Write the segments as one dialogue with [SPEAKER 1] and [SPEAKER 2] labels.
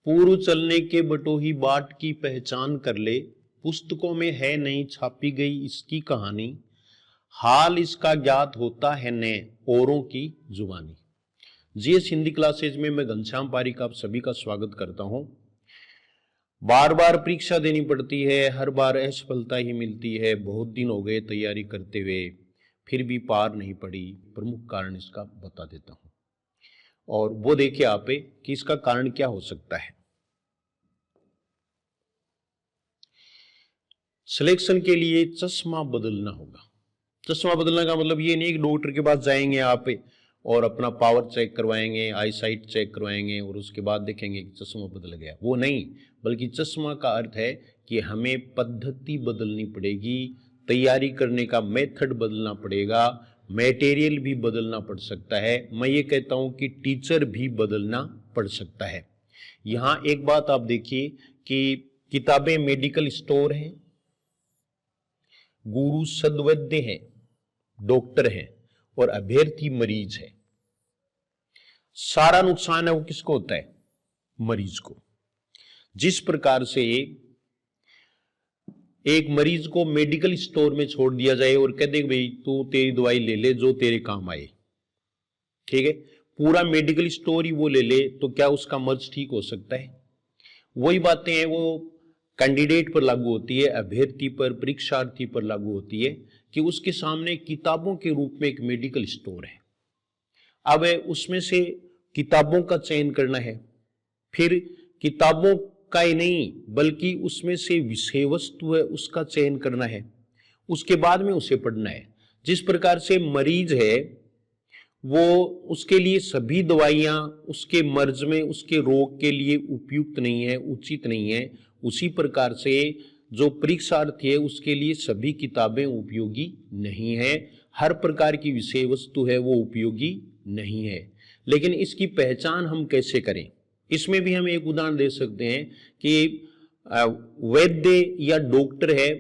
[SPEAKER 1] पूर्व चलने के बटोही बाट की पहचान कर ले, पुस्तकों में है नहीं छापी गई इसकी कहानी, हाल इसका ज्ञात होता है न औरों की जुबानी। जीएस हिंदी क्लासेज में मैं घनश्याम पारिक आप सभी का स्वागत करता हूं। बार बार परीक्षा देनी पड़ती है, हर बार असफलता ही मिलती है। बहुत दिन हो गए तैयारी करते हुए, फिर भी पार नहीं पड़ी। प्रमुख कारण इसका बता देता हूं और वो देखिए आप कि इसका कारण क्या हो सकता है। सिलेक्शन के लिए चश्मा बदलना होगा। चश्मा बदलने का मतलब ये नहीं कि डॉक्टर के पास जाएंगे आप और अपना पावर चेक करवाएंगे, आई साइट चेक करवाएंगे और उसके बाद देखेंगे कि चश्मा बदल गया, वो नहीं। बल्कि चश्मा का अर्थ है कि हमें पद्धति बदलनी पड़ेगी, तैयारी करने का मेथड बदलना पड़ेगा, मटेरियल भी बदलना पड़ सकता है। मैं ये कहता हूं कि टीचर भी बदलना पड़ सकता है। यहां एक बात आप देखिए कि किताबें मेडिकल स्टोर हैं, गुरु सद्वैद्य हैं, डॉक्टर हैं और अभ्यर्थी मरीज है। सारा नुकसान है वो किसको होता है? मरीज को। जिस प्रकार से एक मरीज को मेडिकल स्टोर में छोड़ दिया जाए और कह दे भाई तू तेरी दवाई ले ले जो तेरे काम आए, ठीक है, पूरा मेडिकल स्टोर ही वो ले ले, तो क्या उसका मर्ज ठीक हो सकता है? वही बातें हैं वो कैंडिडेट पर लागू होती है, अभ्यर्थी पर, परीक्षार्थी पर लागू होती है कि उसके सामने किताबों के रूप में एक मेडिकल स्टोर है। अब उसमें से किताबों का चयन करना है, फिर किताबों का ही नहीं बल्कि उसमें से विषय वस्तु है उसका चयन करना है, उसके बाद में उसे पढ़ना है। जिस प्रकार से मरीज है वो उसके लिए सभी दवाइयां उसके मर्ज में उसके रोग के लिए उपयुक्त नहीं है, उचित नहीं है, उसी प्रकार से जो परीक्षार्थी है उसके लिए सभी किताबें उपयोगी नहीं है, हर प्रकार की विषय वस्तु है वो उपयोगी नहीं है। लेकिन इसकी पहचान हम कैसे करें? इसमें भी हम एक उदाहरण दे सकते हैं कि वैद्य या डॉक्टर है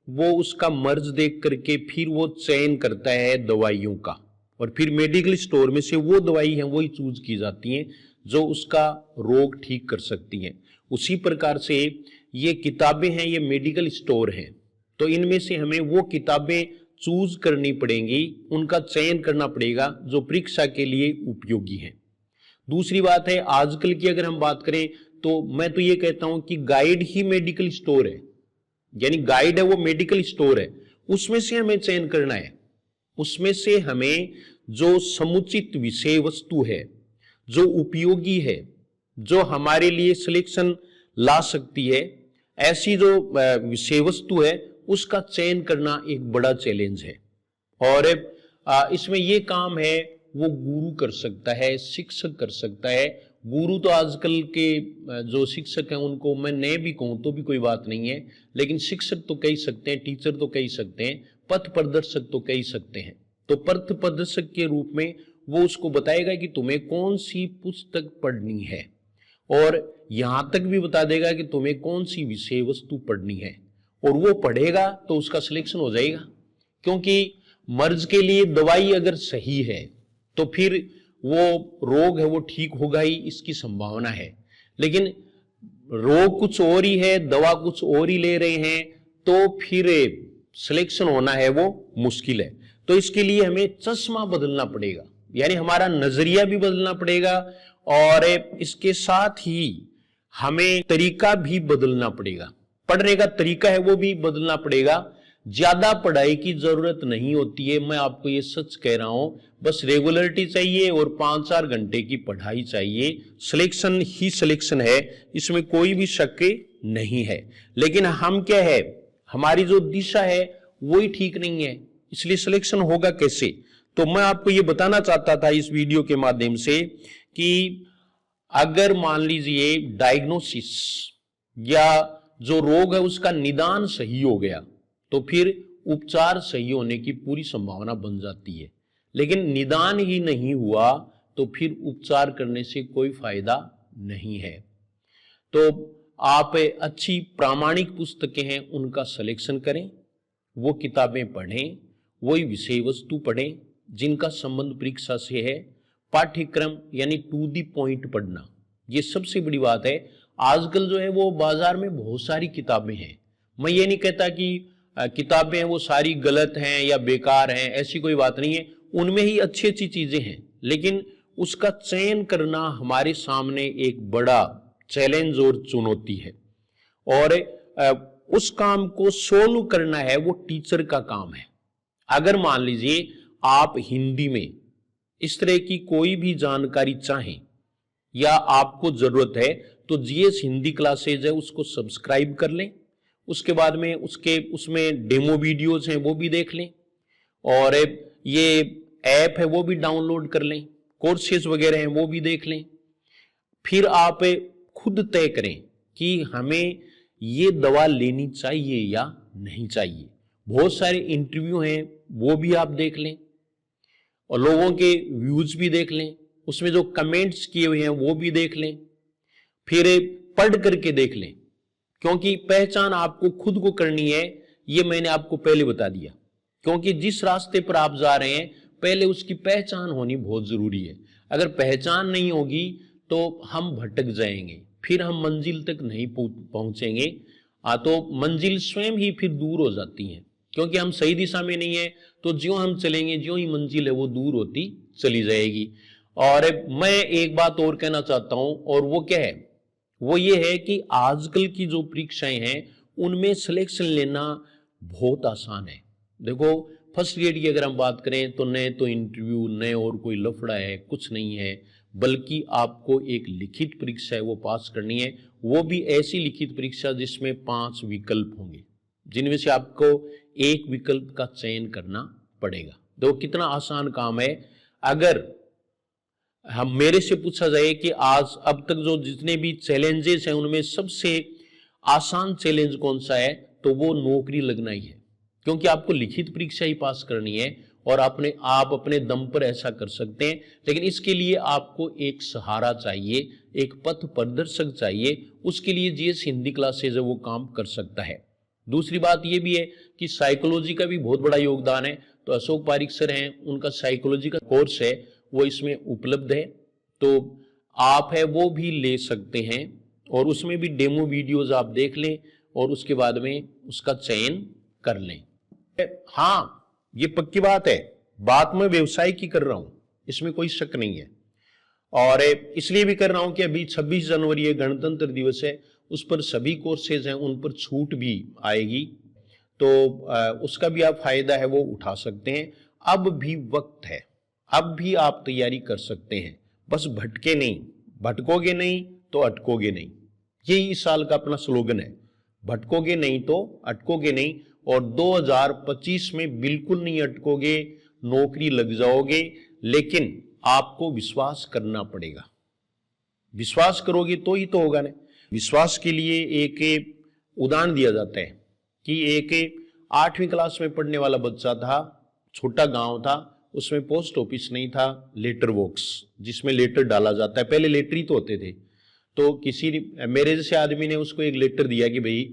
[SPEAKER 1] वो उसका मर्ज देख करके फिर वो चयन करता है दवाइयों का और फिर मेडिकल स्टोर में से वो दवाई है वही चूज की जाती हैं जो उसका रोग ठीक कर सकती हैं। उसी प्रकार से ये किताबें हैं, ये मेडिकल स्टोर हैं, तो इनमें से हमें वो किताबें चूज करनी पड़ेंगी, उनका चयन करना पड़ेगा जो परीक्षा के लिए उपयोगी हैं। दूसरी बात है, आजकल की अगर हम बात करें तो मैं तो ये कहता हूं कि गाइड ही मेडिकल स्टोर है, यानी गाइड है वो मेडिकल स्टोर है, उसमें से हमें चयन करना है। उसमें से हमें जो समुचित विषय वस्तु है, जो उपयोगी है, जो हमारे लिए सिलेक्शन ला सकती है, ऐसी जो विषय वस्तु है उसका चयन करना एक बड़ा चैलेंज है। और इसमें ये काम है वो गुरु कर सकता है, शिक्षक कर सकता है। गुरु तो आजकल के जो शिक्षक हैं उनको मैं नहीं भी कहूं तो भी कोई बात नहीं है, लेकिन शिक्षक तो कह सकते हैं, टीचर तो कह सकते हैं, पथ प्रदर्शक तो कह सकते हैं। तो पथ प्रदर्शक के रूप में वो उसको बताएगा कि तुम्हें कौन सी पुस्तक पढ़नी है और यहां तक भी बता देगा कि तुम्हें कौन सी विषय वस्तु पढ़नी है, और वो पढ़ेगा तो उसका सिलेक्शन हो जाएगा। क्योंकि मर्ज के लिए दवाई अगर सही है तो फिर वो रोग है वो ठीक होगा ही, इसकी संभावना है। लेकिन रोग कुछ और ही है, दवा कुछ और ही ले रहे हैं, तो फिर सिलेक्शन होना है वो मुश्किल है। तो इसके लिए हमें चश्मा बदलना पड़ेगा, यानी हमारा नजरिया भी बदलना पड़ेगा और इसके साथ ही हमें तरीका भी बदलना पड़ेगा, पढ़ने का तरीका है वो भी बदलना पड़ेगा। ज्यादा पढ़ाई की जरूरत नहीं होती है, मैं आपको ये सच कह रहा हूं, बस रेगुलरिटी चाहिए और 5-4 घंटे की पढ़ाई चाहिए। सिलेक्शन ही सिलेक्शन है, इसमें कोई भी शक नहीं है। लेकिन हम क्या है, हमारी जो दिशा है वो ही ठीक नहीं है, इसलिए सिलेक्शन होगा कैसे? तो मैं आपको ये बताना चाहता था इस वीडियो के माध्यम से कि अगर मान लीजिए डायग्नोसिस या जो रोग है उसका निदान सही हो गया तो फिर उपचार सही होने की पूरी संभावना बन जाती है। लेकिन निदान ही नहीं हुआ तो फिर उपचार करने से कोई फायदा नहीं है। तो आप अच्छी प्रामाणिक पुस्तकें हैं उनका सिलेक्शन करें, वो किताबें पढ़ें, वही विषय वस्तु पढ़ें जिनका संबंध परीक्षा से है। पाठ्यक्रम यानी टू दी पॉइंट पढ़ना, ये सबसे बड़ी बात है। आजकल जो है वो बाजार में बहुत सारी किताबें हैं। मैं ये नहीं कहता कि किताबें वो सारी गलत हैं या बेकार हैं, ऐसी कोई बात नहीं है, उनमें ही अच्छी अच्छी चीजें हैं, लेकिन उसका चयन करना हमारे सामने एक बड़ा चैलेंज और चुनौती है। और उस काम को सोल्व करना है वो टीचर का काम है। अगर मान लीजिए आप हिंदी में इस तरह की कोई भी जानकारी चाहें या आपको जरूरत है, तो जीएस हिंदी क्लासेज है उसको सब्सक्राइब कर लें। उसके बाद में उसमें डेमो वीडियोज हैं वो भी देख लें, और ये ऐप है वो भी डाउनलोड कर लें, कोर्सेज वगैरह हैं वो भी देख लें। फिर आप खुद तय करें कि हमें ये दवा लेनी चाहिए या नहीं चाहिए। बहुत सारे इंटरव्यू हैं वो भी आप देख लें, और लोगों के व्यूज भी देख लें, उसमें जो कमेंट्स किए हुए हैं वो भी देख लें, फिर पढ़ करके देख लें, क्योंकि पहचान आपको खुद को करनी है। ये मैंने आपको पहले बता दिया, क्योंकि जिस रास्ते पर आप जा रहे हैं पहले उसकी पहचान होनी बहुत जरूरी है। अगर पहचान नहीं होगी तो हम भटक जाएंगे, फिर हम मंजिल तक नहीं पहुंचेंगे। तो मंजिल स्वयं ही फिर दूर हो जाती है, क्योंकि हम सही दिशा में नहीं है, तो ज्यों हम चलेंगे ज्यों ही मंजिल है वो दूर होती चली जाएगी। और मैं एक बात और कहना चाहता हूं, और वो क्या है, वो ये है कि आजकल की जो परीक्षाएं हैं उनमें सिलेक्शन लेना बहुत आसान है। देखो फर्स्ट ग्रेड की अगर हम बात करें तो न तो इंटरव्यू न और कोई लफड़ा है, कुछ नहीं है, बल्कि आपको एक लिखित परीक्षा है वो पास करनी है। वो भी ऐसी लिखित परीक्षा जिसमें 5 विकल्प होंगे, जिनमें से आपको एक विकल्प का चयन करना पड़ेगा। देखो कितना आसान काम है। अगर हम मेरे से पूछा जाए कि आज अब तक जो जितने भी चैलेंजेस हैं उनमें सबसे आसान चैलेंज कौन सा है, तो वो नौकरी लगना ही है, क्योंकि आपको लिखित परीक्षा ही पास करनी है और आप अपने दम पर ऐसा कर सकते हैं। लेकिन इसके लिए आपको एक सहारा चाहिए, एक पथ प्रदर्शक चाहिए। उसके लिए जीएस हिंदी क्लासेज है वो काम कर सकता है। दूसरी बात ये भी है कि साइकोलॉजी का भी बहुत बड़ा योगदान है। तो अशोक पारिक सर हैं, उनका साइकोलॉजी का कोर्स है वो इसमें उपलब्ध है, तो आप है वो भी ले सकते हैं, और उसमें भी डेमो वीडियोज आप देख लें और उसके बाद में उसका चयन कर लें। हाँ, ये पक्की बात है, बात मैं व्यवसाय की कर रहा हूं, इसमें कोई शक नहीं है। और इसलिए भी कर रहा हूं कि अभी 26 जनवरी है, गणतंत्र दिवस है, उस पर सभी कोर्सेज हैं उन पर छूट भी आएगी, तो उसका भी आप फायदा है वो उठा सकते हैं। अब भी वक्त है, अब भी आप तैयारी कर सकते हैं, बस भटके नहीं, भटकोगे नहीं तो अटकोगे नहीं। यही इस साल का अपना स्लोगन है, भटकोगे नहीं तो अटकोगे नहीं। और 2025 में बिल्कुल नहीं अटकोगे, नौकरी लग जाओगे, लेकिन आपको विश्वास करना पड़ेगा। विश्वास करोगे तो ही तो होगा ना। विश्वास के लिए एक उदाहरण दिया जाता है कि एक 8वीं क्लास में पढ़ने वाला बच्चा था, छोटा गांव था, उसमें पोस्ट ऑफिस नहीं था, लेटर बॉक्स जिसमें लेटर डाला जाता है, पहले लेटर ही तो होते थे। तो किसी मेरे जैसे आदमी ने उसको एक लेटर दिया कि भाई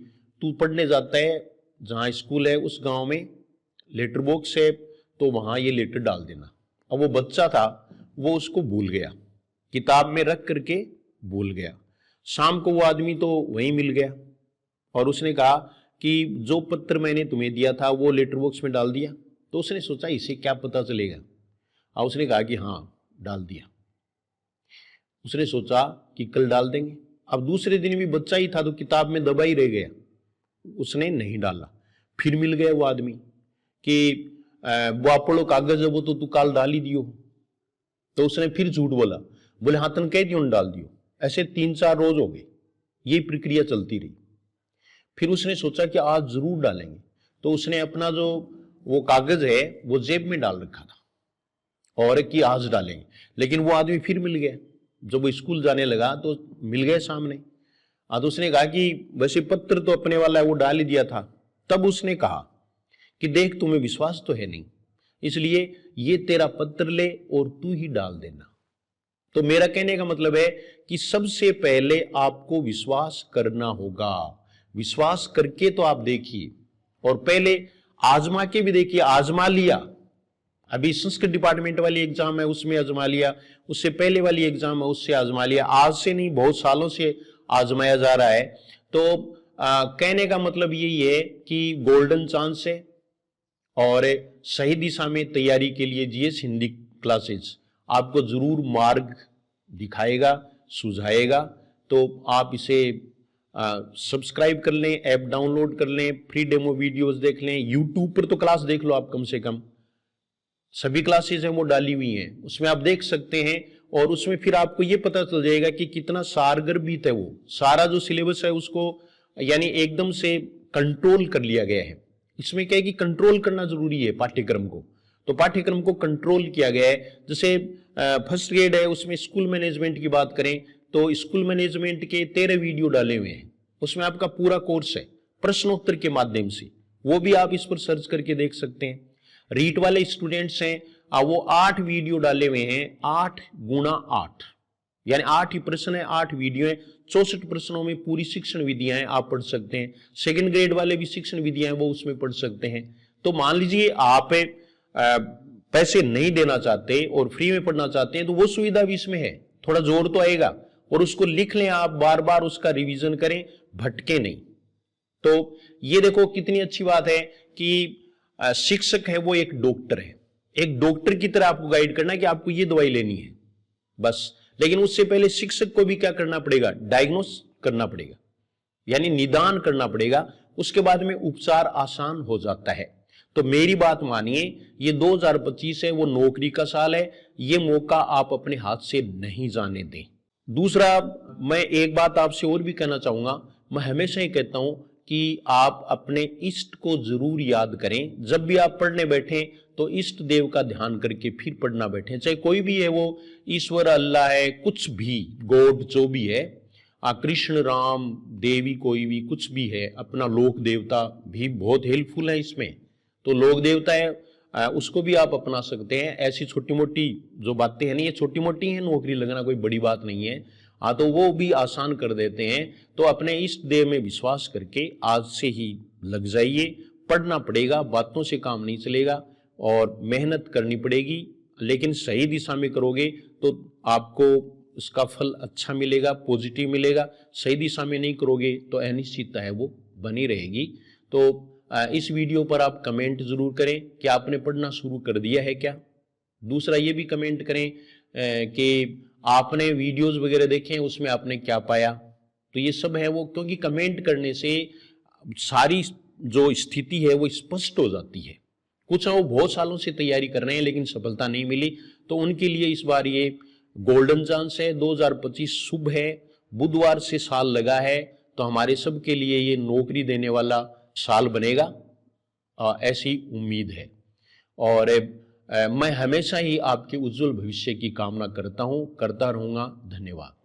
[SPEAKER 1] तू पढ़ने जाता है, जहाँ स्कूल है उस गांव में लेटर बॉक्स है, तो वहाँ ये लेटर डाल देना। अब वो बच्चा था, वो उसको भूल गया, किताब में रख करके भूल गया। शाम को वो आदमी तो वहीं मिल गया और उसने कहा कि जो पत्र मैंने तुम्हें दिया था वो लेटर बॉक्स में डाल दिया। तो उसने सोचा इसे क्या पता चलेगा, और उसने कहा कि हाँ डाल दिया। उसने सोचा कि कल डाल देंगे। अब दूसरे दिन भी बच्चा ही था तो किताब में दबा ही रह गया, उसने नहीं डाला। फिर मिल गया वो आदमी कि वो आपड़ो कागज है वो तो तू काल डाल ही दियो। तो उसने फिर झूठ बोला, बोले हाँ तन कह दियो डाल दियो। ऐसे 3-4 रोज हो गए, ये प्रक्रिया चलती रही। फिर उसने सोचा कि आज जरूर डालेंगे, तो उसने अपना जो वो कागज है वो जेब में डाल रखा था और कि आज डालेंगे। लेकिन वो आदमी फिर मिल गया, जब वो स्कूल जाने लगा तो मिल गए सामने। तो उसने कहा कि वैसे पत्र तो अपने वाला है वो डाल ही दिया था। तब उसने कहा कि देख तुम्हें विश्वास तो है नहीं, इसलिए ये तेरा पत्र ले और तू ही डाल देना। तो मेरा कहने का मतलब है कि सबसे पहले आपको विश्वास करना होगा। विश्वास करके तो आप देखिए, और पहले आजमा के भी देखिए। आजमा लिया, अभी संस्कृत डिपार्टमेंट वाली एग्जाम है उसमें आजमा लिया, उससे पहले वाली एग्जाम है उससे आजमा लिया। आज से नहीं, बहुत सालों से आजमाया जा रहा है। तो कहने का मतलब यही है कि गोल्डन चांस है और सही दिशा में तैयारी के लिए जीएस हिंदी क्लासेस आपको जरूर मार्ग दिखाएगा, सुझाएगा। तो आप इसे सब्सक्राइब कर लें, ऐप डाउनलोड कर लें, फ्री डेमो वीडियोस देख लें, यूट्यूब पर तो क्लास देख लो आप, कम से कम सभी क्लासेस हैं वो डाली हुई हैं, उसमें आप देख सकते हैं। और उसमें फिर आपको ये पता चल जाएगा कि कितना सारगर्भित है, वो सारा जो सिलेबस है उसको यानी एकदम से कंट्रोल कर लिया गया है। इसमें क्या है कि कंट्रोल करना जरूरी है पाठ्यक्रम को, तो पाठ्यक्रम को कंट्रोल किया गया है। जैसे फर्स्ट ग्रेड है उसमें स्कूल मैनेजमेंट की बात करें तो स्कूल मैनेजमेंट के 13 वीडियो डाले हुए हैं, उसमें आपका पूरा कोर्स है प्रश्नोत्तर के माध्यम से, वो भी आप इस पर सर्च करके देख सकते हैं। रीट वाले स्टूडेंट्स हैं वो 8 वीडियो डाले हुए हैं, 8 गुणा 8 यानी 8 ही प्रश्न है, 8 वीडियो है, 64 प्रश्नों में पूरी शिक्षण विधियां हैं, आप पढ़ सकते हैं। सेकंड ग्रेड वाले भी शिक्षण विधियां हैं वो उसमें पढ़ सकते हैं। तो मान लीजिए आप पैसे नहीं देना चाहते और फ्री में पढ़ना चाहते हैं तो वो सुविधा भी इसमें है, थोड़ा जोर तो आएगा, और उसको लिख लें आप, बार बार उसका रिवीजन करें, भटके नहीं। तो ये देखो कितनी अच्छी बात है कि शिक्षक है वो एक डॉक्टर है, एक डॉक्टर की तरह आपको गाइड करना है कि आपको ये दवाई लेनी है बस। लेकिन उससे पहले शिक्षक को भी क्या करना पड़ेगा, डायग्नोस करना पड़ेगा, यानी निदान करना पड़ेगा, उसके बाद में उपचार आसान हो जाता है। तो मेरी बात मानिए, ये 2025 है वो नौकरी का साल है, ये मौका आप अपने हाथ से नहीं जाने दें। दूसरा, मैं एक बात आपसे और भी कहना चाहूंगा, मैं हमेशा ही कहता हूं कि आप अपने इष्ट को जरूर याद करें। जब भी आप पढ़ने बैठें तो इष्ट देव का ध्यान करके फिर पढ़ना बैठें, चाहे कोई भी है, वो ईश्वर, अल्लाह है, कुछ भी, गॉड जो भी है, कृष्ण, राम, देवी, कोई भी कुछ भी है, अपना लोक देवता भी बहुत हेल्पफुल है इसमें। तो लोक देवता है उसको भी आप अपना सकते हैं। ऐसी छोटी मोटी जो बातें हैं, नहीं ये छोटी मोटी हैं, नौकरी लगना कोई बड़ी बात नहीं है, हाँ, तो वो भी आसान कर देते हैं। तो अपने इष्ट देव में विश्वास करके आज से ही लग जाइए, पढ़ना पड़ेगा, बातों से काम नहीं चलेगा और मेहनत करनी पड़ेगी, लेकिन सही दिशा में करोगे तो आपको उसका फल अच्छा मिलेगा, पॉजिटिव मिलेगा। सही दिशा में नहीं करोगे तो अनिश्चितता है वो बनी रहेगी। तो इस वीडियो पर आप कमेंट जरूर करें कि आपने पढ़ना शुरू कर दिया है क्या। दूसरा ये भी कमेंट करें कि आपने वीडियोस वगैरह देखे हैं, उसमें आपने क्या पाया। तो ये सब है वो, क्योंकि कमेंट करने से सारी जो स्थिति है वो स्पष्ट हो जाती है। कुछ वो बहुत सालों से तैयारी कर रहे हैं लेकिन सफलता नहीं मिली, तो उनके लिए इस बार ये गोल्डन चांस है। 2025 शुभ है, बुधवार से साल लगा है, तो हमारे सब के लिए ये नौकरी देने वाला साल बनेगा, ऐसी उम्मीद है। और मैं हमेशा ही आपके उज्जवल भविष्य की कामना करता हूं, करता रहूंगा। धन्यवाद।